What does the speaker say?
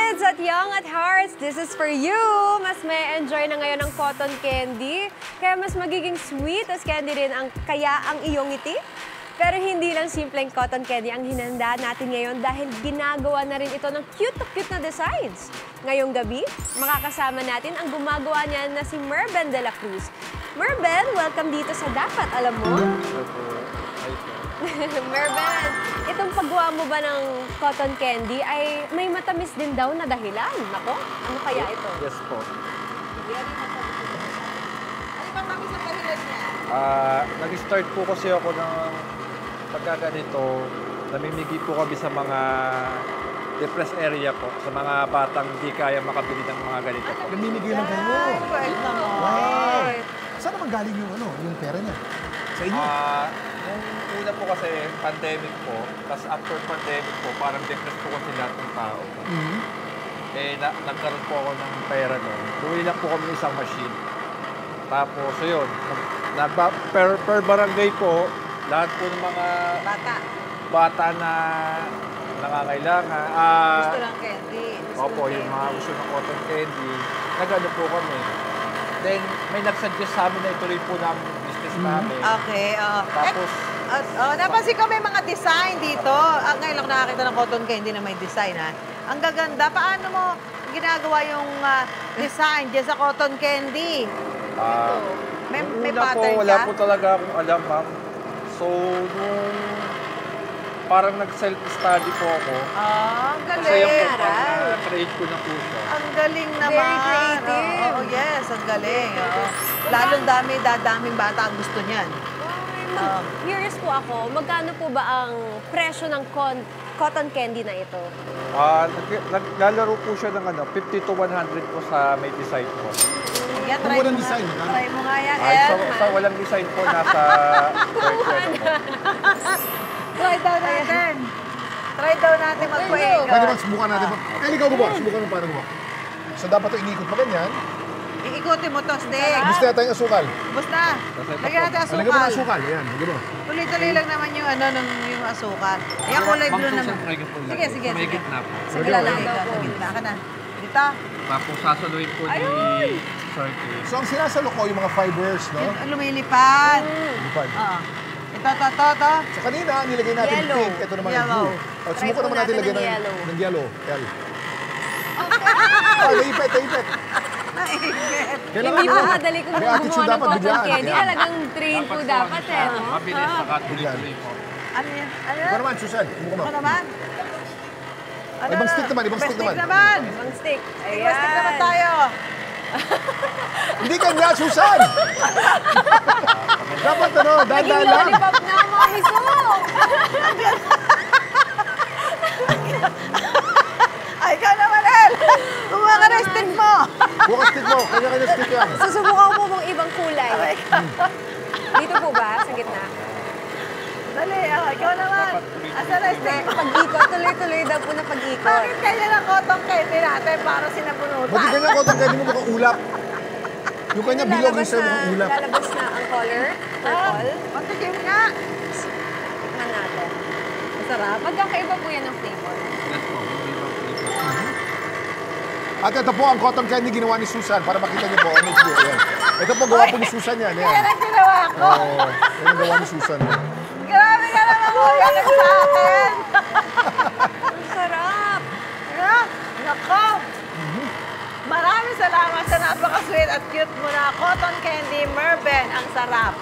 kids at young at hearts, this is for you! Mas may enjoy na ngayon ang cotton candy, kaya mas magiging sweet as candy rin kaya ang iyong ngiti. Pero hindi lang simpleng cotton candy ang hinanda natin ngayon dahil ginagawa na rin ito ng cute na designs. Ngayong gabi, makakasama natin ang gumagawa niya na si Merben de la Cruz. Merben, welcome dito sa Dapat Alam Mo. Merben, itong paggawa mo ba ng cotton candy ay may matamis din daw na dahilan. Nako, ano kaya ito? Yes po. Ano matamis ang dahilan niya? Nag-start po kasi ako ng pagkaganito, namimigay po kami sa mga depressed area po, sa mga batang hindi kaya makabili ng mga ganito po. Namimigay lang kayo. Wow! Saan naman galing yung pera niya? Sa inyo? Nung una po kasi pandemic po, tapos after pandemic po, parang depressed po kasi lahat ng tao. Nagkaroon po ako ng pera doon. Bumili lang po kami isang machine. Tapos, yun, per barangay po, lahat po ng mga bata na nangangailangan. Gusto ng candy. Opo, yung mga gusto ng cotton candy. Nag-ano po kami. Then, may nag-suggest sa amin na ituloy po namin yung business namin. Okay, Tapos, napansin ko may mga design dito. Ngayon lang nakakita ng cotton candy na may design, ha? Ang gaganda. Paano mo ginagawa yung design dyan sa cotton candy? May pattern po, wala ka? po talaga akong alam, ma'am. So, nung parang nag-self-study po ako. Ang Kasi galing. yung create ko na po siya. Ang galing naman. Very creative. Oo, yes, ang galing. Lalong daming bata ang gusto niyan. Curious po ako, magkano po ba ang presyo ng cotton candy na ito? Naglalaro po siya ng 50 to 100 po sa may design po. Yan, Kung walang design, try mo nga yan, Sa walang design po, nasa 30 po. Try daw natin. Try daw natin mag-puego. Pwede ba subukan natin? Ikaw gumawa. Subukan mo paano gumawa. So dapat ito inikot pa ganyan. Iikutin mo to, Stick. Gusto natin yung asukal. Basta. Lagyan natin Lagyan mo ng asukal. asukal. Ayan, lagyan mo. Tuloy-tuloy lang naman yung yung asukal. Ayan, kulay blue naman. Sige. May gitna po. Sige, lalagay ka. Sa gitna ka na. Dito. Tapos sasaluin po ni circle. So ang sinasalo ko yung mga fibers, no? Lumilipad. Lupad. Oo. Ito. So kanina, nilagay natin Yellow. pink. Ito naman yung Yellow. blue. At Try subukan po naman natin natin lagyan ng yellow. ng yellow. Naipit. Kailangan Hindi po madali kung may gumawa attitude ng dapat cotton biglaan. candy. Yan. Talagang train po dapat eh. No? Mabilis saka tuloy-tuloy po. Ano yan? Ikaw naman, Susan. Subukan mo. Ano naman? Ibang stick naman. Ibang stick naman. Ang stick. Ibang stick naman tayo. Hindi kanya, Susan! Dapat Naging dahan-dahan lang. lollipop na mga miso. Ay, ikaw naman, El! Kumuha ka ng stick mo! Bukas stick mo. Kanya-kanya stick yan. Susubukan mo mong ibang kulay. Dito po ba? Sa gitna? Dali, ikaw naman. Asa na stick mo? Pag-ikot, tuloy-tuloy daw po na pag-ikot. Bakit kanya ng cotton candy natin para sinabunutan? Buti kanya ko itong kanya mo mukhang ulap. Yung kanya bilog yung sa mukhang ulap. Lalabas na ang color, purple. Patikim nga. Tingnan natin. Masarap. Magkakaiba po yan ng flavor. At ito po ang cotton candy ginawa ni Susan para makita niyo po ang HB. Ayan. Ito po gawa po ni Susan yan. Yan ang ginawa ko. Oo. Yan ang gawa ni Susan. Grabe ka naman mo. Yan ang sa akin. Ang sarap! Nako. Maraming salamat sa napaka-sweet at cute mo na cotton candy Merben. Ang sarap.